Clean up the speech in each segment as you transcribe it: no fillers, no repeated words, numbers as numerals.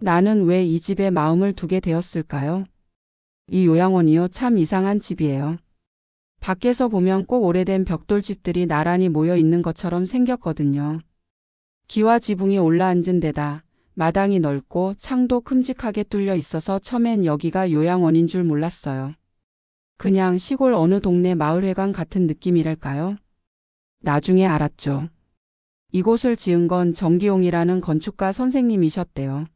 나는 왜 이 집에 마음을 두게 되었을까요? 이 요양원이요, 참 이상한 집이에요. 밖에서 보면 꼭 오래된 벽돌집들이 나란히 모여 있는 것처럼 생겼거든요. 기와 지붕이 올라앉은 데다 마당이 넓고 창도 큼직하게 뚫려 있어서 처음엔 여기가 요양원인 줄 몰랐어요. 그냥 시골 어느 동네 마을회관 같은 느낌이랄까요? 나중에 알았죠. 이곳을 지은 건 정기용이라는 건축가 선생님이셨대요.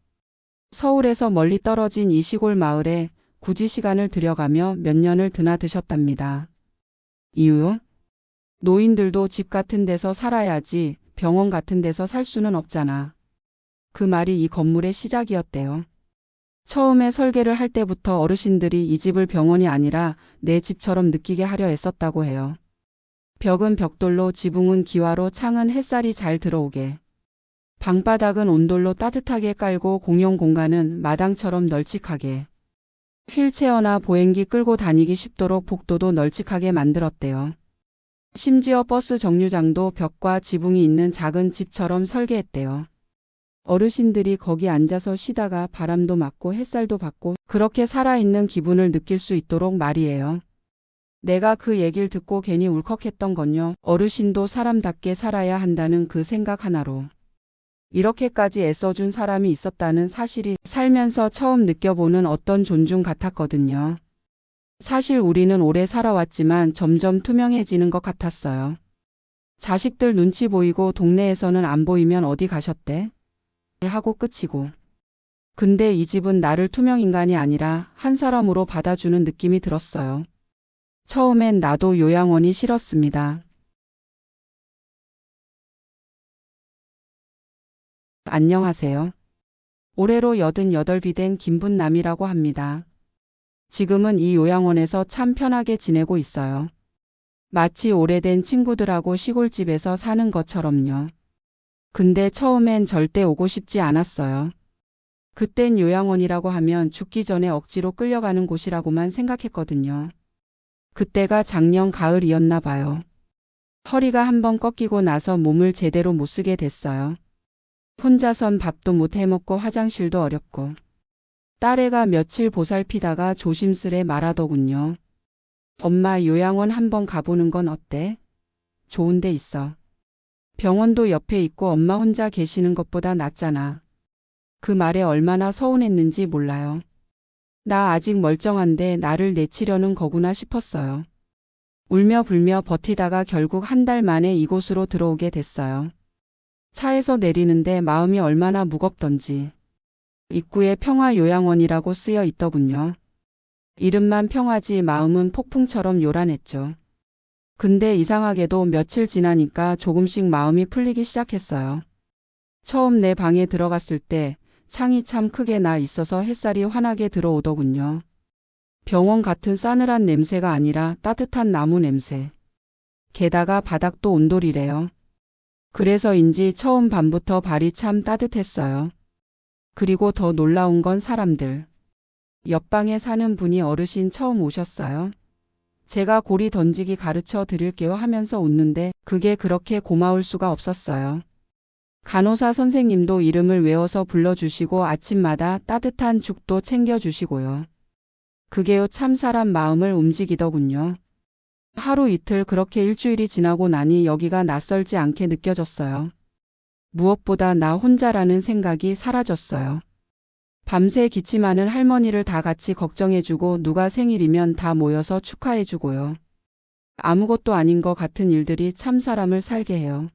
서울에서 멀리 떨어진 이 시골 마을에 굳이 시간을 들여가며 몇 년을 드나드셨답니다. 이유요? 노인들도 집 같은 데서 살아야지 병원 같은 데서 살 수는 없잖아. 그 말이 이 건물의 시작이었대요. 처음에 설계를 할 때부터 어르신들이 이 집을 병원이 아니라 내 집처럼 느끼게 하려 애썼다고 해요. 벽은 벽돌로, 지붕은 기와로, 창은 햇살이 잘 들어오게. 방바닥은 온돌로 따뜻하게 깔고 공용 공간은 마당처럼 널찍하게. 휠체어나 보행기 끌고 다니기 쉽도록 복도도 널찍하게 만들었대요. 심지어 버스 정류장도 벽과 지붕이 있는 작은 집처럼 설계했대요. 어르신들이 거기 앉아서 쉬다가 바람도 맞고 햇살도 받고 그렇게 살아있는 기분을 느낄 수 있도록 말이에요. 내가 그 얘기를 듣고 괜히 울컥했던 건요. 어르신도 사람답게 살아야 한다는 그 생각 하나로. 이렇게까지 애써준 사람이 있었다는 사실이 살면서 처음 느껴보는 어떤 존중 같았거든요. 사실 우리는 오래 살아왔지만 점점 투명해지는 것 같았어요. 자식들 눈치 보이고 동네에서는 안 보이면 어디 가셨대? 하고 끝이고. 근데 이 집은 나를 투명인간이 아니라 한 사람으로 받아주는 느낌이 들었어요. 처음엔 나도 요양원이 싫었습니다. 안녕하세요. 올해로 88이 된 김분남이라고 합니다. 지금은 이 요양원에서 참 편하게 지내고 있어요. 마치 오래된 친구들하고 시골집에서 사는 것처럼요. 근데 처음엔 절대 오고 싶지 않았어요. 그땐 요양원이라고 하면 죽기 전에 억지로 끌려가는 곳이라고만 생각했거든요. 그때가 작년 가을이었나 봐요. 허리가 한번 꺾이고 나서 몸을 제대로 못 쓰게 됐어요. 혼자선 밥도 못 해먹고 화장실도 어렵고. 딸애가 며칠 보살피다가 조심스레 말하더군요. 엄마, 요양원 한번 가보는 건 어때? 좋은 데 있어. 병원도 옆에 있고 엄마 혼자 계시는 것보다 낫잖아. 그 말에 얼마나 서운했는지 몰라요. 나 아직 멀쩡한데 나를 내치려는 거구나 싶었어요. 울며 불며 버티다가 결국 한 달 만에 이곳으로 들어오게 됐어요. 차에서 내리는데 마음이 얼마나 무겁던지. 입구에 평화요양원이라고 쓰여 있더군요. 이름만 평화지 마음은 폭풍처럼 요란했죠. 근데 이상하게도 며칠 지나니까 조금씩 마음이 풀리기 시작했어요. 처음 내 방에 들어갔을 때 창이 참 크게 나 있어서 햇살이 환하게 들어오더군요. 병원 같은 싸늘한 냄새가 아니라 따뜻한 나무 냄새. 게다가 바닥도 온돌이래요. 그래서인지 처음 밤부터 발이 참 따뜻했어요. 그리고 더 놀라운 건 사람들. 옆방에 사는 분이 어르신 처음 오셨어요. 제가 고리 던지기 가르쳐 드릴게요 하면서 웃는데 그게 그렇게 고마울 수가 없었어요. 간호사 선생님도 이름을 외워서 불러주시고 아침마다 따뜻한 죽도 챙겨주시고요. 그게요 참 사람 마음을 움직이더군요. 하루 이틀 그렇게 일주일이 지나고 나니 여기가 낯설지 않게 느껴졌어요. 무엇보다 나 혼자라는 생각이 사라졌어요. 밤새 기침하는 할머니를 다 같이 걱정해주고 누가 생일이면 다 모여서 축하해주고요. 아무것도 아닌 것 같은 일들이 참 사람을 살게 해요.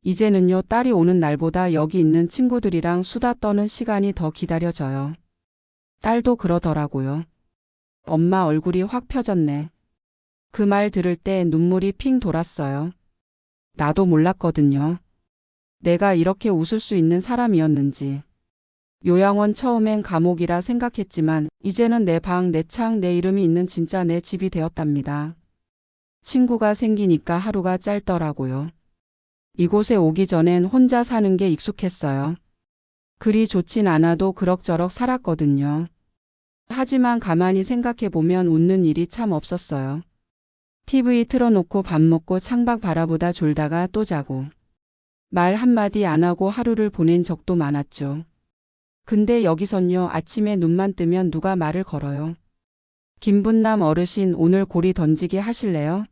이제는요 딸이 오는 날보다 여기 있는 친구들이랑 수다 떠는 시간이 더 기다려져요. 딸도 그러더라고요. 엄마 얼굴이 확 펴졌네. 그 말 들을 때 눈물이 핑 돌았어요. 나도 몰랐거든요. 내가 이렇게 웃을 수 있는 사람이었는지. 요양원 처음엔 감옥이라 생각했지만 이제는 내 방, 내 창, 내 이름이 있는 진짜 내 집이 되었답니다. 친구가 생기니까 하루가 짧더라고요. 이곳에 오기 전엔 혼자 사는 게 익숙했어요. 그리 좋진 않아도 그럭저럭 살았거든요. 하지만 가만히 생각해보면 웃는 일이 참 없었어요. TV 틀어놓고 밥 먹고 창밖 바라보다 졸다가 또 자고. 말 한마디 안 하고 하루를 보낸 적도 많았죠. 근데 여기선요, 아침에 눈만 뜨면 누가 말을 걸어요. 김분남 어르신 오늘 고리 던지기 하실래요?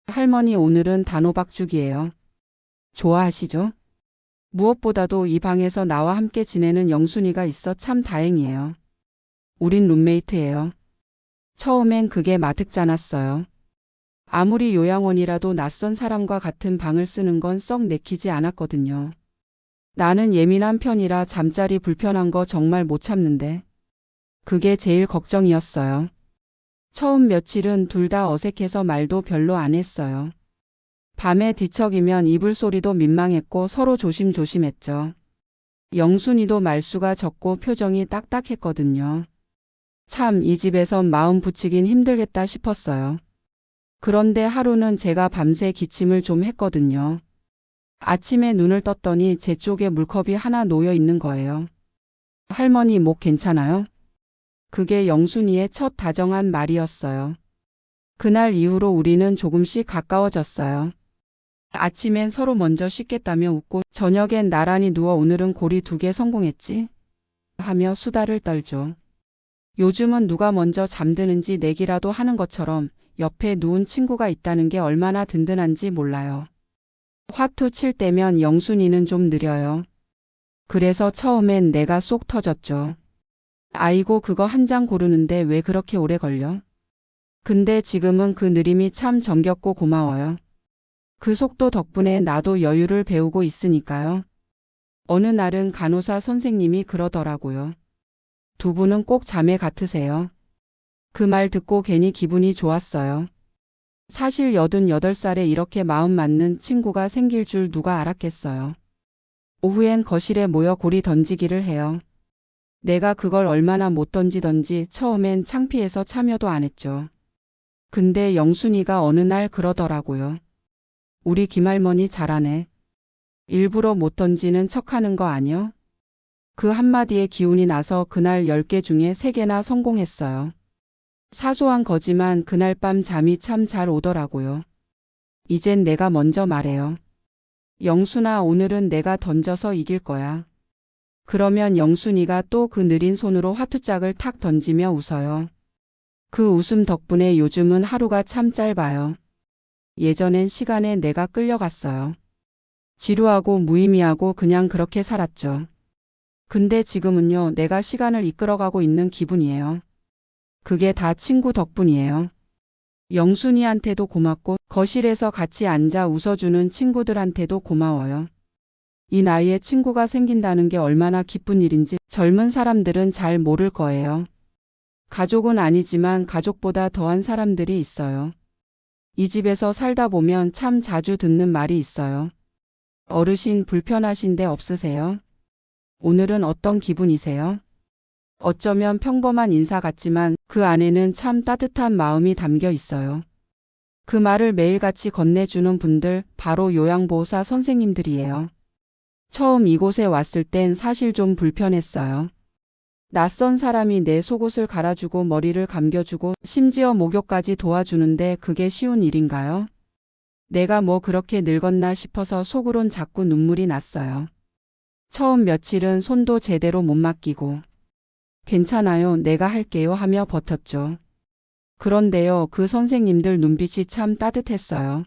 할머니 오늘은 단호박죽이에요. 좋아하시죠? 무엇보다도 이 방에서 나와 함께 지내는 영순이가 있어 참 다행이에요. 우린 룸메이트예요. 처음엔 그게 마특잖았어요. 아무리 요양원이라도 낯선 사람과 같은 방을 쓰는 건 썩 내키지 않았거든요. 나는 예민한 편이라 잠자리 불편한 거 정말 못 참는데. 그게 제일 걱정이었어요. 처음 며칠은 둘 다 어색해서 말도 별로 안 했어요. 밤에 뒤척이면 이불 소리도 민망했고 서로 조심조심했죠. 영순이도 말수가 적고 표정이 딱딱했거든요. 참 이 집에선 마음 붙이긴 힘들겠다 싶었어요. 그런데 하루는 제가 밤새 기침을 좀 했거든요. 아침에 눈을 떴더니 제 쪽에 물컵이 하나 놓여 있는 거예요. 할머니 목 괜찮아요? 그게 영순이의 첫 다정한 말이었어요. 그날 이후로 우리는 조금씩 가까워졌어요. 아침엔 서로 먼저 씻겠다며 웃고 저녁엔 나란히 누워 오늘은 고리 2개 성공했지? 하며 수다를 떨죠. 요즘은 누가 먼저 잠드는지 내기라도 하는 것처럼 옆에 누운 친구가 있다는 게 얼마나 든든한지 몰라요. 화투 칠 때면 영순이는 좀 느려요. 그래서 처음엔 내가 쏙 터졌죠. 아이고 그거 한 장 고르는데 왜 그렇게 오래 걸려? 근데 지금은 그 느림이 참 정겹고 고마워요. 그 속도 덕분에 나도 여유를 배우고 있으니까요. 어느 날은 간호사 선생님이 그러더라고요. 두 분은 꼭 자매 같으세요. 그 말 듣고 괜히 기분이 좋았어요. 사실 88살에 이렇게 마음 맞는 친구가 생길 줄 누가 알았겠어요. 오후엔 거실에 모여 고리 던지기를 해요. 내가 그걸 얼마나 못 던지던지 처음엔 창피해서 참여도 안 했죠. 근데 영순이가 어느 날 그러더라고요. 우리 김할머니 잘하네. 일부러 못 던지는 척하는 거 아니요? 그 한마디에 기운이 나서 그날 10개 중에 3개나 성공했어요. 사소한 거지만 그날 밤 잠이 참 잘 오더라고요. 이젠 내가 먼저 말해요. 영순아 오늘은 내가 던져서 이길 거야. 그러면 영순이가 또 그 느린 손으로 화투짝을 탁 던지며 웃어요. 그 웃음 덕분에 요즘은 하루가 참 짧아요. 예전엔 시간에 내가 끌려갔어요. 지루하고 무의미하고 그냥 그렇게 살았죠. 근데 지금은요, 내가 시간을 이끌어가고 있는 기분이에요. 그게 다 친구 덕분이에요. 영순이한테도 고맙고 거실에서 같이 앉아 웃어주는 친구들한테도 고마워요. 이 나이에 친구가 생긴다는 게 얼마나 기쁜 일인지 젊은 사람들은 잘 모를 거예요. 가족은 아니지만 가족보다 더한 사람들이 있어요. 이 집에서 살다 보면 참 자주 듣는 말이 있어요. 어르신 불편하신 데 없으세요? 오늘은 어떤 기분이세요? 어쩌면 평범한 인사 같지만 그 안에는 참 따뜻한 마음이 담겨 있어요. 그 말을 매일같이 건네주는 분들 바로 요양보호사 선생님들이에요. 처음 이곳에 왔을 땐 사실 좀 불편했어요. 낯선 사람이 내 속옷을 갈아주고 머리를 감겨주고 심지어 목욕까지 도와주는데 그게 쉬운 일인가요? 내가 뭐 그렇게 늙었나 싶어서 속으론 자꾸 눈물이 났어요. 처음 며칠은 손도 제대로 못 맡기고 괜찮아요, 내가 할게요 하며 버텼죠. 그런데요, 그 선생님들 눈빛이 참 따뜻했어요.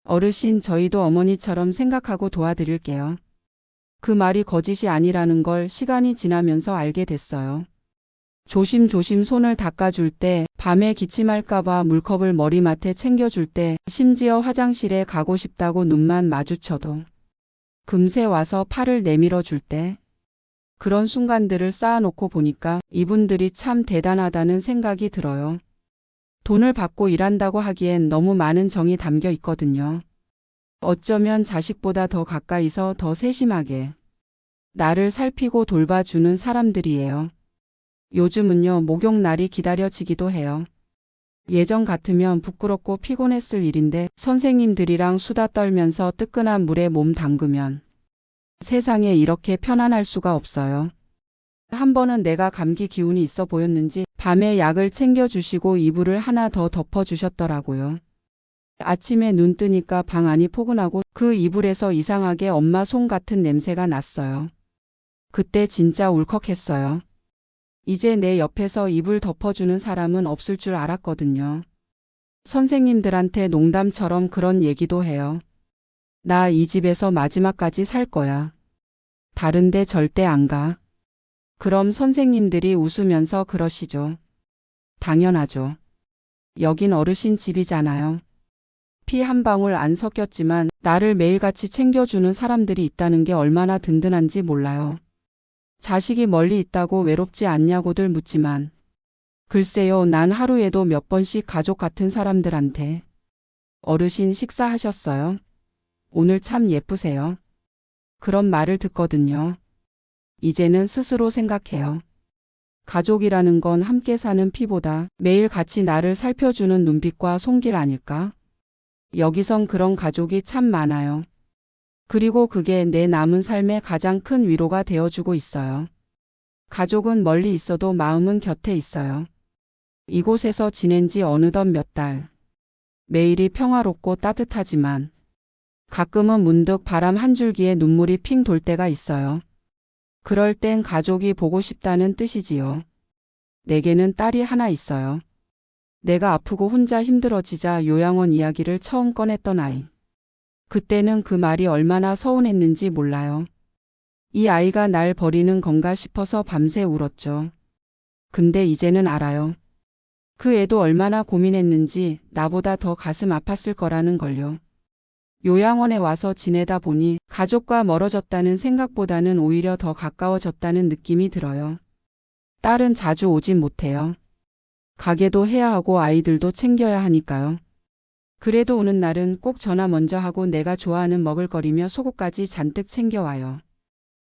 어르신 저희도 어머니처럼 생각하고 도와드릴게요. 그 말이 거짓이 아니라는 걸 시간이 지나면서 알게 됐어요. 조심조심 손을 닦아줄 때, 밤에 기침할까봐 물컵을 머리맡에 챙겨줄 때, 심지어 화장실에 가고 싶다고 눈만 마주쳐도 금세 와서 팔을 내밀어 줄 때, 그런 순간들을 쌓아놓고 보니까 이분들이 참 대단하다는 생각이 들어요. 돈을 받고 일한다고 하기엔 너무 많은 정이 담겨 있거든요. 어쩌면 자식보다 더 가까이서 더 세심하게 나를 살피고 돌봐주는 사람들이에요. 요즘은요, 목욕날이 기다려지기도 해요. 예전 같으면 부끄럽고 피곤했을 일인데 선생님들이랑 수다 떨면서 뜨끈한 물에 몸 담그면 세상에 이렇게 편안할 수가 없어요. 한 번은 내가 감기 기운이 있어 보였는지 밤에 약을 챙겨주시고 이불을 하나 더 덮어주셨더라고요. 아침에 눈 뜨니까 방 안이 포근하고 그 이불에서 이상하게 엄마 손 같은 냄새가 났어요. 그때 진짜 울컥했어요. 이제 내 옆에서 이불 덮어주는 사람은 없을 줄 알았거든요. 선생님들한테 농담처럼 그런 얘기도 해요. 나 이 집에서 마지막까지 살 거야. 다른데 절대 안 가. 그럼 선생님들이 웃으면서 그러시죠. 당연하죠. 여긴 어르신 집이잖아요. 피 한 방울 안 섞였지만 나를 매일같이 챙겨주는 사람들이 있다는 게 얼마나 든든한지 몰라요. 자식이 멀리 있다고 외롭지 않냐고들 묻지만 글쎄요, 난 하루에도 몇 번씩 가족 같은 사람들한테 어르신 식사하셨어요? 오늘 참 예쁘세요. 그런 말을 듣거든요. 이제는 스스로 생각해요. 가족이라는 건 함께 사는 피보다 매일 같이 나를 살펴주는 눈빛과 손길 아닐까? 여기선 그런 가족이 참 많아요. 그리고 그게 내 남은 삶의 가장 큰 위로가 되어주고 있어요. 가족은 멀리 있어도 마음은 곁에 있어요. 이곳에서 지낸 지 어느덧 몇 달. 매일이 평화롭고 따뜻하지만 가끔은 문득 바람 한 줄기에 눈물이 핑 돌 때가 있어요. 그럴 땐 가족이 보고 싶다는 뜻이지요. 내게는 딸이 하나 있어요. 내가 아프고 혼자 힘들어지자 요양원 이야기를 처음 꺼냈던 아이. 그때는 그 말이 얼마나 서운했는지 몰라요. 이 아이가 날 버리는 건가 싶어서 밤새 울었죠. 근데 이제는 알아요. 그 애도 얼마나 고민했는지 나보다 더 가슴 아팠을 거라는 걸요. 요양원에 와서 지내다 보니 가족과 멀어졌다는 생각보다는 오히려 더 가까워졌다는 느낌이 들어요. 딸은 자주 오진 못해요. 가게도 해야 하고 아이들도 챙겨야 하니까요. 그래도 오는 날은 꼭 전화 먼저 하고 내가 좋아하는 먹을거리며 속옷까지 잔뜩 챙겨와요.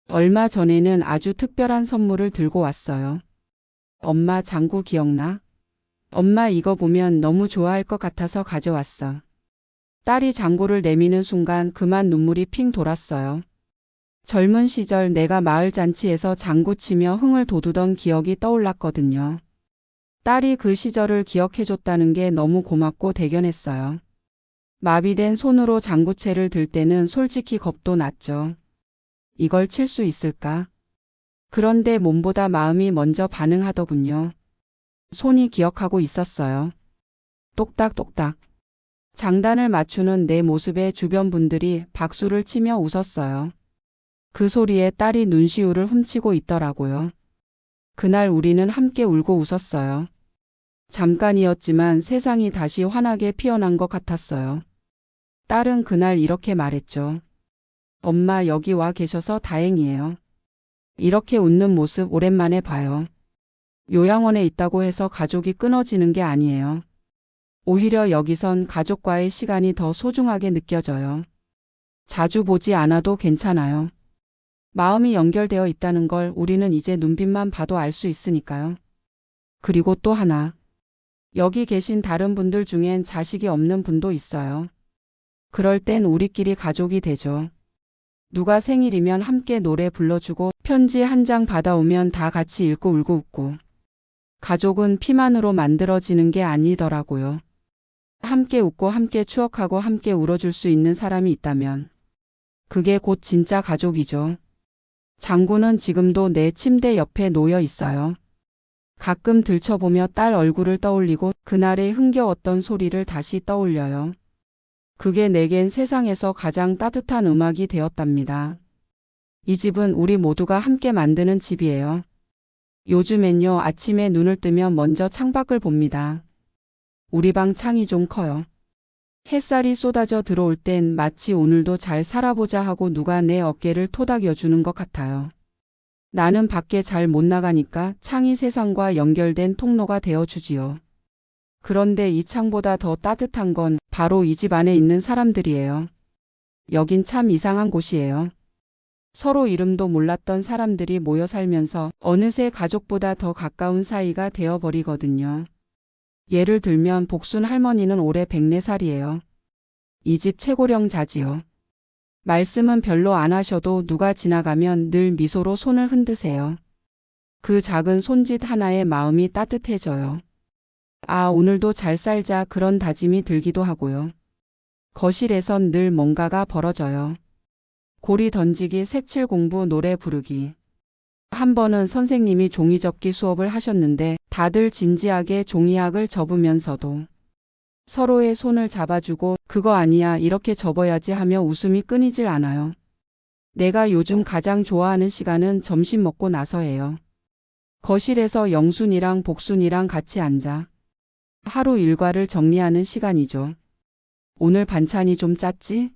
얼마 전에는 아주 특별한 선물을 들고 왔어요. 엄마 장구 기억나? 엄마 이거 보면 너무 좋아할 것 같아서 가져왔어. 딸이 장구를 내미는 순간 그만 눈물이 핑 돌았어요. 젊은 시절 내가 마을 잔치에서 장구 치며 흥을 돋우던 기억이 떠올랐거든요. 딸이 그 시절을 기억해줬다는 게 너무 고맙고 대견했어요. 마비된 손으로 장구채를 들 때는 솔직히 겁도 났죠. 이걸 칠 수 있을까? 그런데 몸보다 마음이 먼저 반응하더군요. 손이 기억하고 있었어요. 똑딱똑딱. 장단을 맞추는 내 모습에 주변 분들이 박수를 치며 웃었어요. 그 소리에 딸이 눈시울을 훔치고 있더라고요. 그날 우리는 함께 울고 웃었어요. 잠깐이었지만 세상이 다시 환하게 피어난 것 같았어요. 딸은 그날 이렇게 말했죠. 엄마 여기 와 계셔서 다행이에요. 이렇게 웃는 모습 오랜만에 봐요. 요양원에 있다고 해서 가족이 끊어지는 게 아니에요. 오히려 여기선 가족과의 시간이 더 소중하게 느껴져요. 자주 보지 않아도 괜찮아요. 마음이 연결되어 있다는 걸 우리는 이제 눈빛만 봐도 알 수 있으니까요. 그리고 또 하나. 여기 계신 다른 분들 중엔 자식이 없는 분도 있어요. 그럴 땐 우리끼리 가족이 되죠. 누가 생일이면 함께 노래 불러주고 편지 한 장 받아오면 다 같이 읽고 울고 웃고. 가족은 피만으로 만들어지는 게 아니더라고요. 함께 웃고 함께 추억하고 함께 울어줄 수 있는 사람이 있다면 그게 곧 진짜 가족이죠. 장구는 지금도 내 침대 옆에 놓여 있어요. 가끔 들춰보며 딸 얼굴을 떠올리고 그날의 흥겨웠던 소리를 다시 떠올려요. 그게 내겐 세상에서 가장 따뜻한 음악이 되었답니다. 이 집은 우리 모두가 함께 만드는 집이에요. 요즘엔요, 아침에 눈을 뜨면 먼저 창밖을 봅니다. 우리 방 창이 좀 커요. 햇살이 쏟아져 들어올 땐 마치 오늘도 잘 살아보자 하고 누가 내 어깨를 토닥여주는 것 같아요. 나는 밖에 잘 못 나가니까 창이 세상과 연결된 통로가 되어주지요. 그런데 이 창보다 더 따뜻한 건 바로 이 집 안에 있는 사람들이에요. 여긴 참 이상한 곳이에요. 서로 이름도 몰랐던 사람들이 모여 살면서 어느새 가족보다 더 가까운 사이가 되어버리거든요. 예를 들면 복순 할머니는 올해 104살이에요. 이 집 최고령자지요. 말씀은 별로 안 하셔도 누가 지나가면 늘 미소로 손을 흔드세요. 그 작은 손짓 하나에 마음이 따뜻해져요. 아, 오늘도 잘 살자 그런 다짐이 들기도 하고요. 거실에선 늘 뭔가가 벌어져요. 고리 던지기, 색칠 공부, 노래 부르기. 한 번은 선생님이 종이접기 수업을 하셨는데 다들 진지하게 종이학을 접으면서도 서로의 손을 잡아주고 그거 아니야 이렇게 접어야지 하며 웃음이 끊이질 않아요. 내가 요즘 가장 좋아하는 시간은 점심 먹고 나서예요. 거실에서 영순이랑 복순이랑 같이 앉아 하루 일과를 정리하는 시간이죠. 오늘 반찬이 좀 짰지?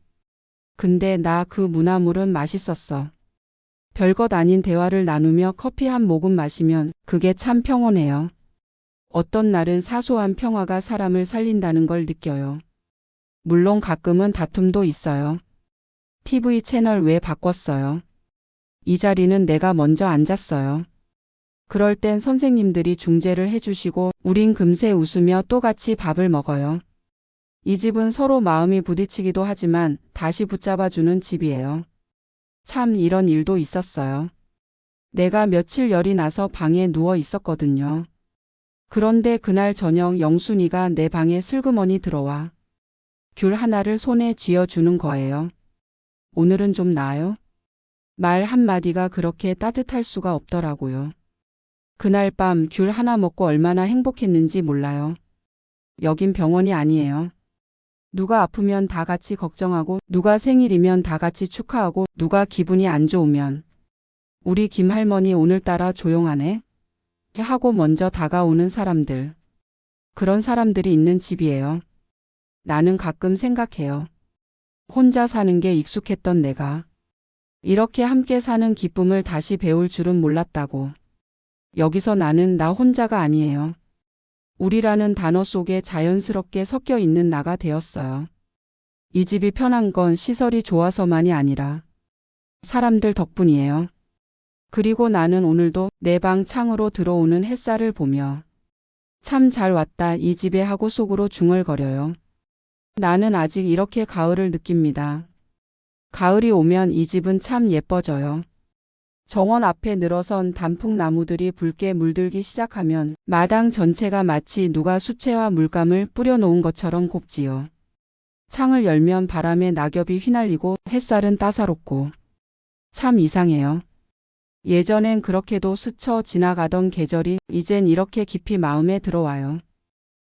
근데 나 그 무나물은 맛있었어. 별것 아닌 대화를 나누며 커피 한 모금 마시면 그게 참 평온해요. 어떤 날은 사소한 평화가 사람을 살린다는 걸 느껴요. 물론 가끔은 다툼도 있어요. TV 채널 왜 바꿨어요? 이 자리는 내가 먼저 앉았어요. 그럴 땐 선생님들이 중재를 해주시고 우린 금세 웃으며 또 같이 밥을 먹어요. 이 집은 서로 마음이 부딪히기도 하지만 다시 붙잡아주는 집이에요. 참 이런 일도 있었어요. 내가 며칠 열이 나서 방에 누워 있었거든요. 그런데 그날 저녁 영순이가 내 방에 슬그머니 들어와 귤 하나를 손에 쥐어주는 거예요. 오늘은 좀 나아요? 말 한마디가 그렇게 따뜻할 수가 없더라고요. 그날 밤 귤 하나 먹고 얼마나 행복했는지 몰라요. 여긴 병원이 아니에요. 누가 아프면 다 같이 걱정하고 누가 생일이면 다 같이 축하하고 누가 기분이 안 좋으면 우리 김할머니 오늘따라 조용하네? 하고 먼저 다가오는 사람들. 그런 사람들이 있는 집이에요. 나는 가끔 생각해요. 혼자 사는 게 익숙했던 내가 이렇게 함께 사는 기쁨을 다시 배울 줄은 몰랐다고. 여기서 나는 나 혼자가 아니에요. 우리라는 단어 속에 자연스럽게 섞여 있는 나가 되었어요. 이 집이 편한 건 시설이 좋아서만이 아니라 사람들 덕분이에요. 그리고 나는 오늘도 내 방 창으로 들어오는 햇살을 보며 참 잘 왔다 이 집에 하고 속으로 중얼거려요. 나는 아직 이렇게 가을을 느낍니다. 가을이 오면 이 집은 참 예뻐져요. 정원 앞에 늘어선 단풍나무들이 붉게 물들기 시작하면 마당 전체가 마치 누가 수채화 물감을 뿌려놓은 것처럼 곱지요. 창을 열면 바람에 낙엽이 휘날리고 햇살은 따사롭고 참 이상해요. 예전엔 그렇게도 스쳐 지나가던 계절이 이젠 이렇게 깊이 마음에 들어와요.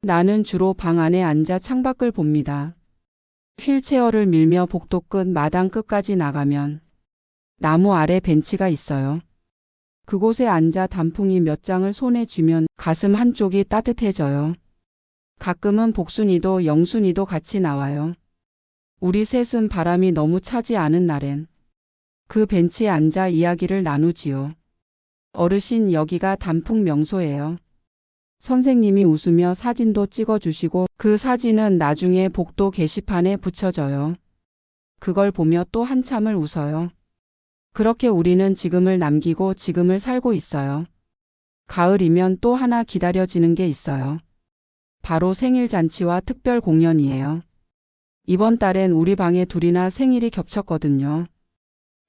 나는 주로 방 안에 앉아 창밖을 봅니다. 휠체어를 밀며 복도 끝 마당 끝까지 나가면 나무 아래 벤치가 있어요. 그곳에 앉아 단풍이 몇 장을 손에 쥐면 가슴 한쪽이 따뜻해져요. 가끔은 복순이도 영순이도 같이 나와요. 우리 셋은 바람이 너무 차지 않은 날엔 그 벤치에 앉아 이야기를 나누지요. 어르신 여기가 단풍 명소예요. 선생님이 웃으며 사진도 찍어주시고 그 사진은 나중에 복도 게시판에 붙여져요. 그걸 보며 또 한참을 웃어요. 그렇게 우리는 지금을 남기고 지금을 살고 있어요. 가을이면 또 하나 기다려지는 게 있어요. 바로 생일 잔치와 특별 공연이에요. 이번 달엔 우리 방에 둘이나 생일이 겹쳤거든요.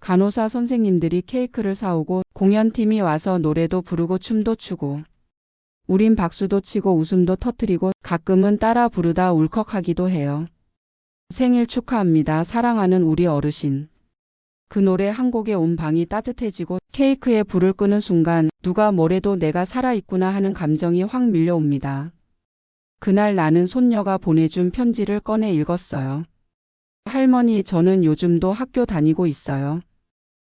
간호사 선생님들이 케이크를 사오고 공연팀이 와서 노래도 부르고 춤도 추고 우린 박수도 치고 웃음도 터뜨리고 가끔은 따라 부르다 울컥하기도 해요. 생일 축하합니다. 사랑하는 우리 어르신. 그 노래 한 곡에 온 방이 따뜻해지고 케이크에 불을 끄는 순간 누가 뭐래도 내가 살아있구나 하는 감정이 확 밀려옵니다. 그날 나는 손녀가 보내준 편지를 꺼내 읽었어요. 할머니, 저는 요즘도 학교 다니고 있어요.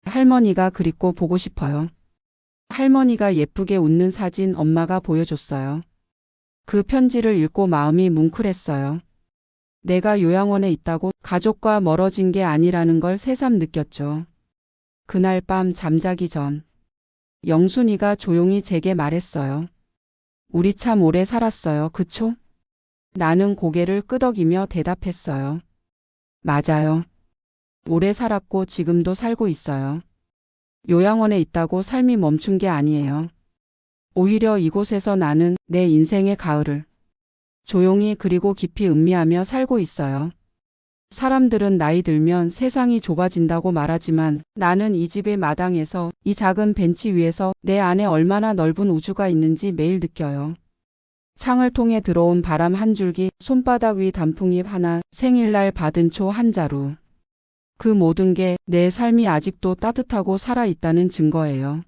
할머니가 그립고 보고 싶어요. 할머니가 예쁘게 웃는 사진 엄마가 보여줬어요. 그 편지를 읽고 마음이 뭉클했어요. 내가 요양원에 있다고 가족과 멀어진 게 아니라는 걸 새삼 느꼈죠. 그날 밤 잠자기 전 영순이가 조용히 제게 말했어요. 우리 참 오래 살았어요. 그쵸? 나는 고개를 끄덕이며 대답했어요. 맞아요. 오래 살았고 지금도 살고 있어요. 요양원에 있다고 삶이 멈춘 게 아니에요. 오히려 이곳에서 나는 내 인생의 가을을 조용히 그리고 깊이 음미하며 살고 있어요. 사람들은 나이 들면 세상이 좁아진다고 말하지만 나는 이 집의 마당에서 이 작은 벤치 위에서 내 안에 얼마나 넓은 우주가 있는지 매일 느껴요. 창을 통해 들어온 바람 한 줄기, 손바닥 위 단풍잎 하나, 생일날 받은 초 한 자루. 그 모든 게 내 삶이 아직도 따뜻하고 살아있다는 증거예요.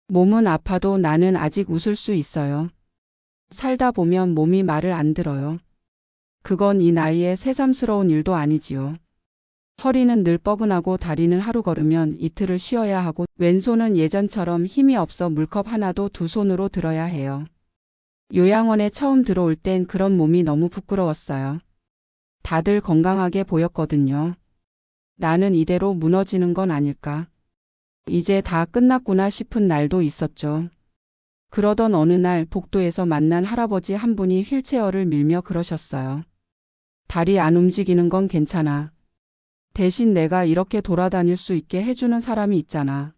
몸은 아파도 나는 아직 웃을 수 있어요. 살다 보면 몸이 말을 안 들어요. 그건 이 나이에 새삼스러운 일도 아니지요. 허리는 늘 뻐근하고 다리는 하루 걸으면 이틀을 쉬어야 하고 왼손은 예전처럼 힘이 없어 물컵 하나도 두 손으로 들어야 해요. 요양원에 처음 들어올 땐 그런 몸이 너무 부끄러웠어요. 다들 건강하게 보였거든요. 나는 이대로 무너지는 건 아닐까. 이제 다 끝났구나 싶은 날도 있었죠. 그러던 어느 날 복도에서 만난 할아버지 한 분이 휠체어를 밀며 그러셨어요. 다리 안 움직이는 건 괜찮아. 대신 내가 이렇게 돌아다닐 수 있게 해주는 사람이 있잖아.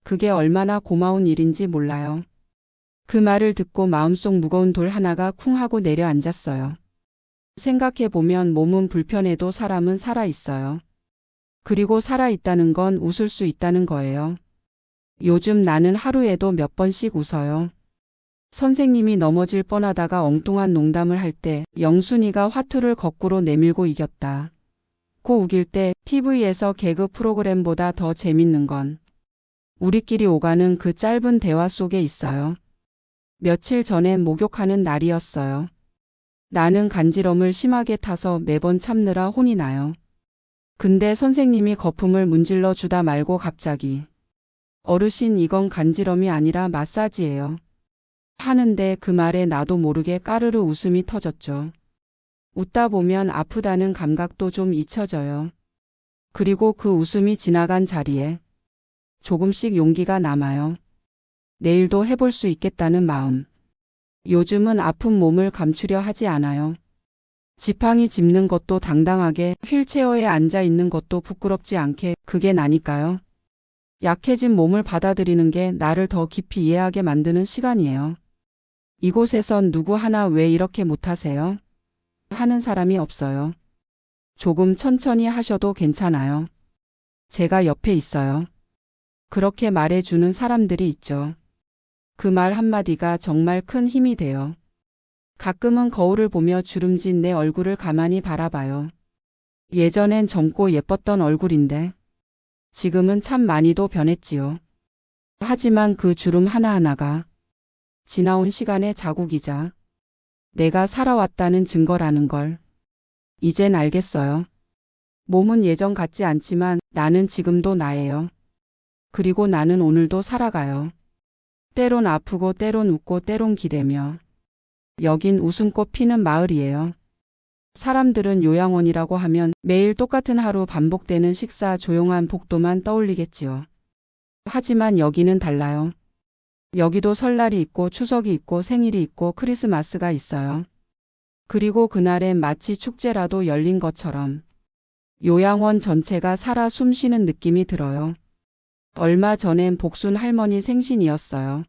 그게 얼마나 고마운 일인지 몰라요. 그 말을 듣고 마음속 무거운 돌 하나가 쿵 하고 내려앉았어요. 생각해보면 몸은 불편해도 사람은 살아있어요. 그리고 살아있다는 건 웃을 수 있다는 거예요. 요즘 나는 하루에도 몇 번씩 웃어요. 선생님이 넘어질 뻔하다가 엉뚱한 농담을 할 때 영순이가 화투를 거꾸로 내밀고 이겼다. 고 우길 때 TV에서 개그 프로그램보다 더 재밌는 건 우리끼리 오가는 그 짧은 대화 속에 있어요. 며칠 전엔 목욕하는 날이었어요. 나는 간지럼을 심하게 타서 매번 참느라 혼이 나요. 근데 선생님이 거품을 문질러 주다 말고 갑자기 어르신 이건 간지럼이 아니라 마사지예요. 하는데 그 말에 나도 모르게 까르르 웃음이 터졌죠. 웃다 보면 아프다는 감각도 좀 잊혀져요. 그리고 그 웃음이 지나간 자리에 조금씩 용기가 남아요. 내일도 해볼 수 있겠다는 마음. 요즘은 아픈 몸을 감추려 하지 않아요. 지팡이 짚는 것도 당당하게, 휠체어에 앉아 있는 것도 부끄럽지 않게, 그게 나니까요. 약해진 몸을 받아들이는 게 나를 더 깊이 이해하게 만드는 시간이에요. 이곳에선 누구 하나 왜 이렇게 못하세요? 하는 사람이 없어요. 조금 천천히 하셔도 괜찮아요. 제가 옆에 있어요. 그렇게 말해주는 사람들이 있죠. 그 말 한마디가 정말 큰 힘이 돼요. 가끔은 거울을 보며 주름진 내 얼굴을 가만히 바라봐요. 예전엔 젊고 예뻤던 얼굴인데 지금은 참 많이도 변했지요. 하지만 그 주름 하나하나가 지나온 시간의 자국이자 내가 살아왔다는 증거라는 걸 이젠 알겠어요. 몸은 예전 같지 않지만 나는 지금도 나예요. 그리고 나는 오늘도 살아가요. 때론 아프고 때론 웃고 때론 기대며. 여긴 웃음꽃 피는 마을이에요. 사람들은 요양원이라고 하면 매일 똑같은 하루 반복되는 식사 조용한 복도만 떠올리겠지요. 하지만 여기는 달라요. 여기도 설날이 있고 추석이 있고 생일이 있고 크리스마스가 있어요. 그리고 그날엔 마치 축제라도 열린 것처럼 요양원 전체가 살아 숨쉬는 느낌이 들어요. 얼마 전엔 복순 할머니 생신이었어요.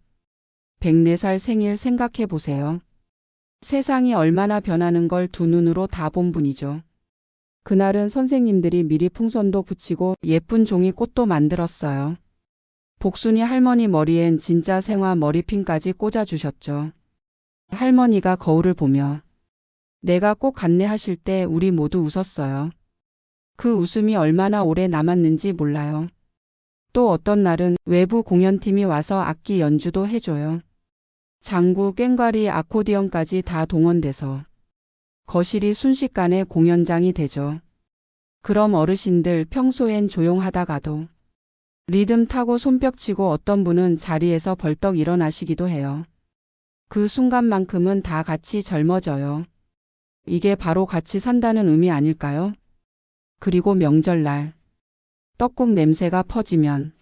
104살 생일 생각해 보세요. 세상이 얼마나 변하는 걸 두 눈으로 다 본 분이죠. 그날은 선생님들이 미리 풍선도 붙이고 예쁜 종이꽃도 만들었어요. 복순이 할머니 머리엔 진짜 생화 머리핀까지 꽂아주셨죠. 할머니가 거울을 보며 내가 꼭 안내하실 때 우리 모두 웃었어요. 그 웃음이 얼마나 오래 남았는지 몰라요. 또 어떤 날은 외부 공연팀이 와서 악기 연주도 해줘요. 장구, 꽹과리, 아코디언까지 다 동원돼서 거실이 순식간에 공연장이 되죠. 그럼 어르신들 평소엔 조용하다가도 리듬 타고 손뼉 치고 어떤 분은 자리에서 벌떡 일어나시기도 해요. 그 순간만큼은 다 같이 젊어져요. 이게 바로 같이 산다는 의미 아닐까요? 그리고 명절날 떡국 냄새가 퍼지면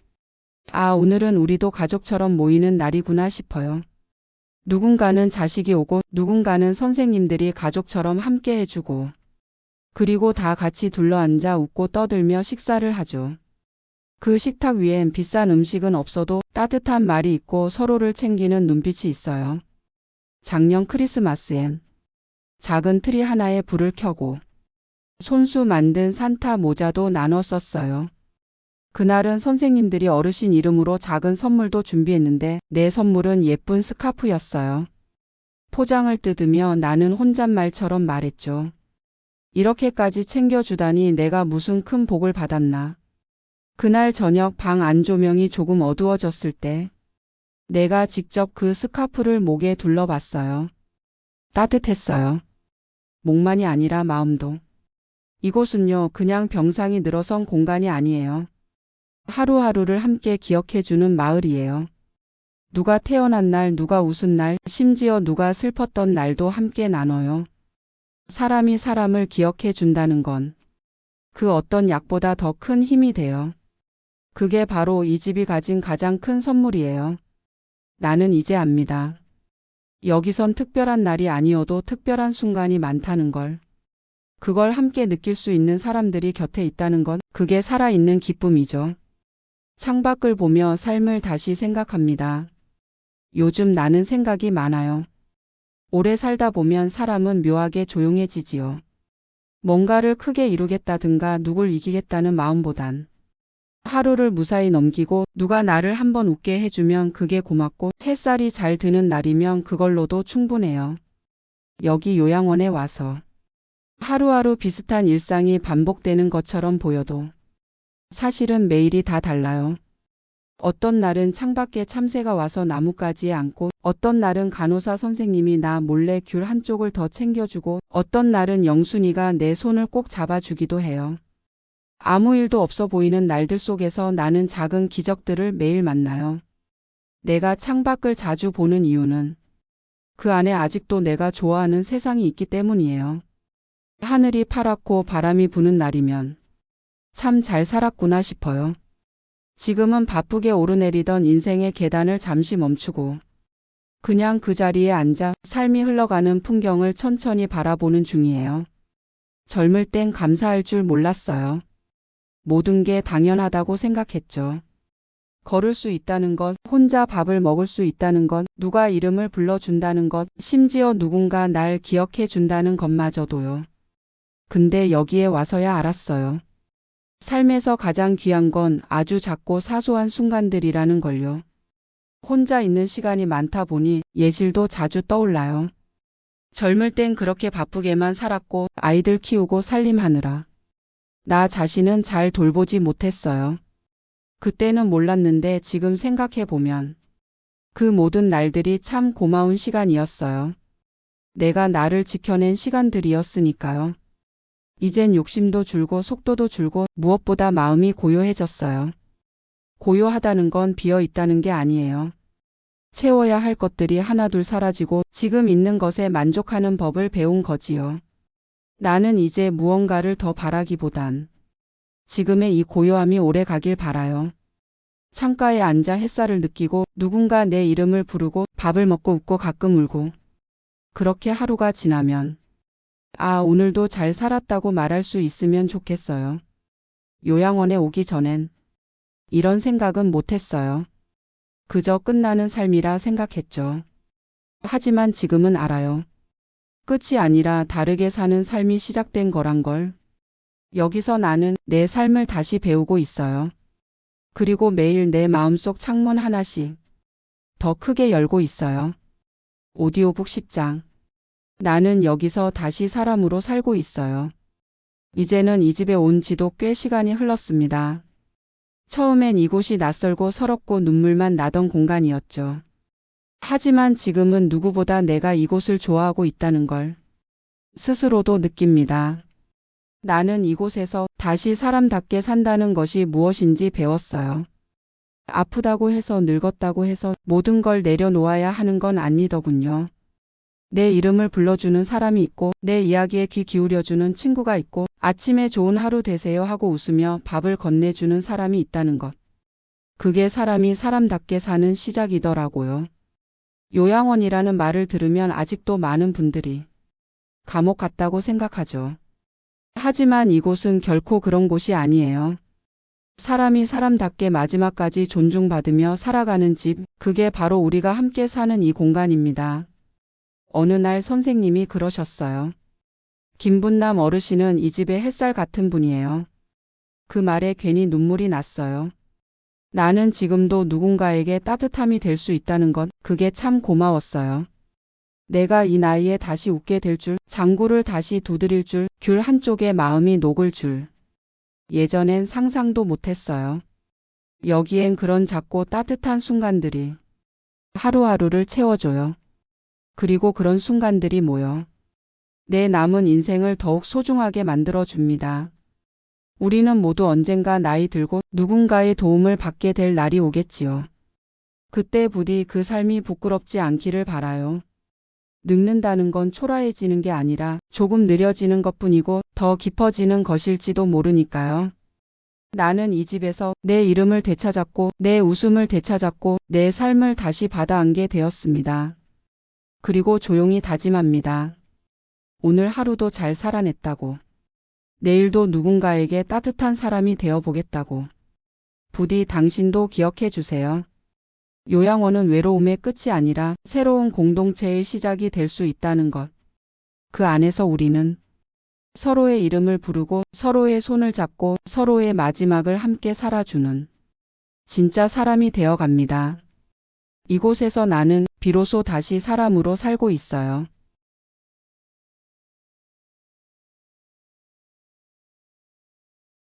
아, 오늘은 우리도 가족처럼 모이는 날이구나 싶어요. 누군가는 자식이 오고 누군가는 선생님들이 가족처럼 함께 해주고 그리고 다 같이 둘러앉아 웃고 떠들며 식사를 하죠. 그 식탁 위엔 비싼 음식은 없어도 따뜻한 말이 있고 서로를 챙기는 눈빛이 있어요. 작년 크리스마스엔 작은 트리 하나에 불을 켜고 손수 만든 산타 모자도 나눠 썼어요. 그날은 선생님들이 어르신 이름으로 작은 선물도 준비했는데 내 선물은 예쁜 스카프였어요. 포장을 뜯으며 나는 혼잣말처럼 말했죠. 이렇게까지 챙겨주다니 내가 무슨 큰 복을 받았나. 그날 저녁 방 안 조명이 조금 어두워졌을 때 내가 직접 그 스카프를 목에 둘러봤어요. 따뜻했어요. 목만이 아니라 마음도. 이곳은요, 그냥 병상이 늘어선 공간이 아니에요. 하루하루를 함께 기억해주는 마을이에요. 누가 태어난 날, 누가 웃은 날, 심지어 누가 슬펐던 날도 함께 나눠요. 사람이 사람을 기억해 준다는 건 그 어떤 약보다 더 큰 힘이 돼요. 그게 바로 이 집이 가진 가장 큰 선물이에요. 나는 이제 압니다. 여기선 특별한 날이 아니어도 특별한 순간이 많다는 걸. 그걸 함께 느낄 수 있는 사람들이 곁에 있다는 건 그게 살아있는 기쁨이죠. 창밖을 보며 삶을 다시 생각합니다. 요즘 나는 생각이 많아요. 오래 살다 보면 사람은 묘하게 조용해지지요. 뭔가를 크게 이루겠다든가 누굴 이기겠다는 마음보단 하루를 무사히 넘기고 누가 나를 한번 웃게 해주면 그게 고맙고 햇살이 잘 드는 날이면 그걸로도 충분해요. 여기 요양원에 와서 하루하루 비슷한 일상이 반복되는 것처럼 보여도 사실은 매일이 다 달라요. 어떤 날은 창밖에 참새가 와서 나뭇가지에 앉고 어떤 날은 간호사 선생님이 나 몰래 귤 한쪽을 더 챙겨주고 어떤 날은 영순이가 내 손을 꼭 잡아주기도 해요. 아무 일도 없어 보이는 날들 속에서 나는 작은 기적들을 매일 만나요. 내가 창밖을 자주 보는 이유는 그 안에 아직도 내가 좋아하는 세상이 있기 때문이에요. 하늘이 파랗고 바람이 부는 날이면 참 잘 살았구나 싶어요. 지금은 바쁘게 오르내리던 인생의 계단을 잠시 멈추고 그냥 그 자리에 앉아 삶이 흘러가는 풍경을 천천히 바라보는 중이에요. 젊을 땐 감사할 줄 몰랐어요. 모든 게 당연하다고 생각했죠. 걸을 수 있다는 것, 혼자 밥을 먹을 수 있다는 것, 누가 이름을 불러준다는 것, 심지어 누군가 날 기억해 준다는 것마저도요. 근데 여기에 와서야 알았어요. 삶에서 가장 귀한 건 아주 작고 사소한 순간들이라는 걸요. 혼자 있는 시간이 많다 보니 예실도 자주 떠올라요. 젊을 땐 그렇게 바쁘게만 살았고 아이들 키우고 살림하느라 나 자신은 잘 돌보지 못했어요. 그때는 몰랐는데 지금 생각해보면 그 모든 날들이 참 고마운 시간이었어요. 내가 나를 지켜낸 시간들이었으니까요. 이젠 욕심도 줄고 속도도 줄고 무엇보다 마음이 고요해졌어요. 고요하다는 건 비어 있다는 게 아니에요. 채워야 할 것들이 하나둘 사라지고 지금 있는 것에 만족하는 법을 배운 거지요. 나는 이제 무언가를 더 바라기보단 지금의 이 고요함이 오래 가길 바라요. 창가에 앉아 햇살을 느끼고 누군가 내 이름을 부르고 밥을 먹고 웃고 가끔 울고 그렇게 하루가 지나면 아, 오늘도 잘 살았다고 말할 수 있으면 좋겠어요. 요양원에 오기 전엔 이런 생각은 못했어요. 그저 끝나는 삶이라 생각했죠. 하지만 지금은 알아요. 끝이 아니라 다르게 사는 삶이 시작된 거란 걸. 여기서 나는 내 삶을 다시 배우고 있어요. 그리고 매일 내 마음속 창문 하나씩 더 크게 열고 있어요. 오디오북 10장. 나는 여기서 다시 사람으로 살고 있어요. 이제는 이 집에 온 지도 꽤 시간이 흘렀습니다. 처음엔 이곳이 낯설고 서럽고 눈물만 나던 공간이었죠. 하지만 지금은 누구보다 내가 이곳을 좋아하고 있다는 걸 스스로도 느낍니다. 나는 이곳에서 다시 사람답게 산다는 것이 무엇인지 배웠어요. 아프다고 해서 늙었다고 해서 모든 걸 내려놓아야 하는 건 아니더군요. 내 이름을 불러주는 사람이 있고 내 이야기에 귀 기울여주는 친구가 있고 아침에 좋은 하루 되세요 하고 웃으며 밥을 건네주는 사람이 있다는 것. 그게 사람이 사람답게 사는 시작이더라고요. 요양원이라는 말을 들으면 아직도 많은 분들이 감옥 같다고 생각하죠. 하지만 이곳은 결코 그런 곳이 아니에요. 사람이 사람답게 마지막까지 존중받으며 살아가는 집, 그게 바로 우리가 함께 사는 이 공간입니다. 어느 날 선생님이 그러셨어요. 김분남 어르신은 이 집의 햇살 같은 분이에요. 그 말에 괜히 눈물이 났어요. 나는 지금도 누군가에게 따뜻함이 될 수 있다는 것, 그게 참 고마웠어요. 내가 이 나이에 다시 웃게 될 줄, 장구를 다시 두드릴 줄, 귤 한쪽에 마음이 녹을 줄. 예전엔 상상도 못했어요. 여기엔 그런 작고 따뜻한 순간들이 하루하루를 채워줘요. 그리고 그런 순간들이 모여 내 남은 인생을 더욱 소중하게 만들어줍니다. 우리는 모두 언젠가 나이 들고 누군가의 도움을 받게 될 날이 오겠지요. 그때 부디 그 삶이 부끄럽지 않기를 바라요. 늙는다는 건 초라해지는 게 아니라 조금 느려지는 것뿐이고 더 깊어지는 것일지도 모르니까요. 나는 이 집에서 내 이름을 되찾았고 내 웃음을 되찾았고 내 삶을 다시 받아안게 되었습니다. 그리고 조용히 다짐합니다. 오늘 하루도 잘 살아냈다고. 내일도 누군가에게 따뜻한 사람이 되어보겠다고. 부디 당신도 기억해 주세요. 요양원은 외로움의 끝이 아니라 새로운 공동체의 시작이 될 수 있다는 것. 그 안에서 우리는 서로의 이름을 부르고 서로의 손을 잡고 서로의 마지막을 함께 살아주는 진짜 사람이 되어 갑니다. 이곳에서 나는 비로소 다시 사람으로 살고 있어요.